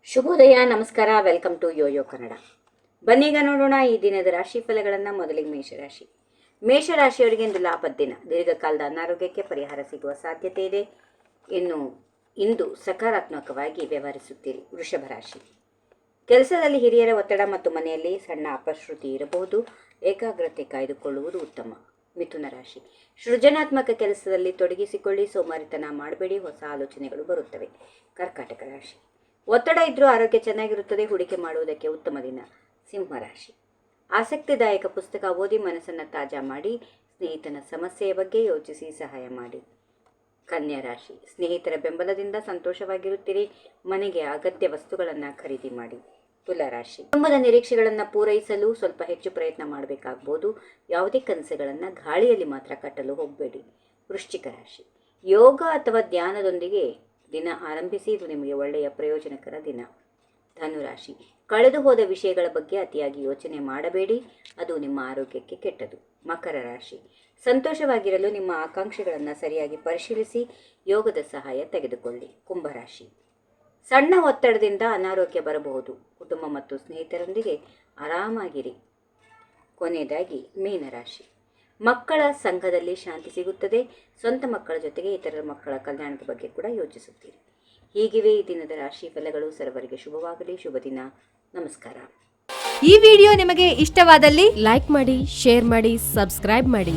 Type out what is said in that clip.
ಶುಭೋದಯ, ನಮಸ್ಕಾರ, welcome to Yoyo Kannada. ಬನ್ನೀಗ ನೋಡೋಣ ಈ ದಿನದ ರಾಶಿ ಫಲಗಳನ್ನು. ಮೊದಲಿಗೆ ಮೇಷರಾಶಿಯವರಿಗೆ ಇಂದು ಲಾಭದ ದಿನ. ದೀರ್ಘಕಾಲದ ಅನಾರೋಗ್ಯಕ್ಕೆ ಪರಿಹಾರ ಸಿಗುವ ಸಾಧ್ಯತೆ ಇದೆ. ಇಂದು ಸಕಾರಾತ್ಮಕವಾಗಿ ವ್ಯವಹರಿಸುತ್ತೀರಿ. ವೃಷಭ ರಾಶಿ, ಕೆಲಸದಲ್ಲಿ ಹಿರಿಯರ ಒತ್ತಡ ಮತ್ತು ಮನೆಯಲ್ಲಿ ಸಣ್ಣ ಅಪಶ್ರುತಿ ಇರಬಹುದು. ಏಕಾಗ್ರತೆ ಕಾಯ್ದುಕೊಳ್ಳುವುದು ಉತ್ತಮ. ಮಿಥುನ ರಾಶಿ, ಸೃಜನಾತ್ಮಕ ಕೆಲಸದಲ್ಲಿ ತೊಡಗಿಸಿಕೊಳ್ಳಿ. ಸೋಮಾರಿತನ ಮಾಡಬೇಡಿ, ಹೊಸ ಆಲೋಚನೆಗಳು ಬರುತ್ತವೆ. ಕರ್ಕಾಟಕ ರಾಶಿ, ಒತ್ತಡ ಇದ್ರೂ ಆರೋಗ್ಯ ಚೆನ್ನಾಗಿರುತ್ತದೆ. ಹೂಡಿಕೆ ಮಾಡುವುದಕ್ಕೆ ಉತ್ತಮ ದಿನ. ಸಿಂಹರಾಶಿ, ಆಸಕ್ತಿದಾಯಕ ಪುಸ್ತಕ ಓದಿ ಮನಸ್ಸನ್ನು ತಾಜಾ ಮಾಡಿ. ಸ್ನೇಹಿತನ ಸಮಸ್ಯೆಯ ಬಗ್ಗೆ ಯೋಚಿಸಿ ಸಹಾಯ ಮಾಡಿ. ಕನ್ಯಾ ರಾಶಿ, ಸ್ನೇಹಿತರ ಬೆಂಬಲದಿಂದ ಸಂತೋಷವಾಗಿರುತ್ತೀರಿ. ಮನೆಗೆ ಅಗತ್ಯ ವಸ್ತುಗಳನ್ನು ಖರೀದಿ ಮಾಡಿ. ತುಲಾರಾಶಿ, ಕುಟುಂಬದ ನಿರೀಕ್ಷೆಗಳನ್ನು ಪೂರೈಸಲು ಸ್ವಲ್ಪ ಹೆಚ್ಚು ಪ್ರಯತ್ನ ಮಾಡಬೇಕಾಗಬಹುದು. ಯಾವುದೇ ಕನಸುಗಳನ್ನು ಗಾಳಿಯಲ್ಲಿ ಮಾತ್ರ ಕಟ್ಟಲು ಹೋಗಬೇಡಿ. ವೃಶ್ಚಿಕ ರಾಶಿ, ಯೋಗ ಅಥವಾ ಧ್ಯಾನದೊಂದಿಗೆ ದಿನ ಆರಂಭಿಸಿ. ಇದು ನಿಮಗೆ ಒಳ್ಳೆಯ ಪ್ರಯೋಜನಕರ ದಿನ. ಧನುರಾಶಿ, ಕಳೆದು ಹೋದ ವಿಷಯಗಳ ಬಗ್ಗೆ ಅತಿಯಾಗಿ ಯೋಚನೆ ಮಾಡಬೇಡಿ, ಅದು ನಿಮ್ಮ ಆರೋಗ್ಯಕ್ಕೆ ಕೆಟ್ಟದು. ಮಕರ ರಾಶಿ, ಸಂತೋಷವಾಗಿರಲು ನಿಮ್ಮ ಆಕಾಂಕ್ಷೆಗಳನ್ನು ಸರಿಯಾಗಿ ಪರಿಶೀಲಿಸಿ. ಯೋಗದ ಸಹಾಯ ತೆಗೆದುಕೊಳ್ಳಿ. ಕುಂಭರಾಶಿ, ಸಣ್ಣ ಒತ್ತಡದಿಂದ ಅನಾರೋಗ್ಯ ಬರಬಹುದು. ಕುಟುಂಬ ಮತ್ತು ಸ್ನೇಹಿತರೊಂದಿಗೆ ಆರಾಮಾಗಿರಿ. ಕೊನೆಯದಾಗಿ ಮೀನರಾಶಿ, ಮಕ್ಕಳ ಸಂಘದಲ್ಲಿ ಶಾಂತಿ ಸಿಗುತ್ತದೆ. ಸ್ವಂತ ಮಕ್ಕಳ ಜೊತೆಗೆ ಇತರರ ಮಕ್ಕಳ ಕಲ್ಯಾಣದ ಬಗ್ಗೆ ಕೂಡ ಯೋಚಿಸುತ್ತೀರಿ. ಹೀಗಿವೆ ಈ ದಿನದ ರಾಶಿ ಫಲಗಳು. ಸರ್ವರಿಗೆ ಶುಭವಾಗಲಿ. ಶುಭ ದಿನ. ನಮಸ್ಕಾರ. ಈ ವಿಡಿಯೋ ನಿಮಗೆ ಇಷ್ಟವಾದಲ್ಲಿ ಲೈಕ್ ಮಾಡಿ, ಶೇರ್ ಮಾಡಿ, ಸಬ್ಸ್ಕ್ರೈಬ್ ಮಾಡಿ.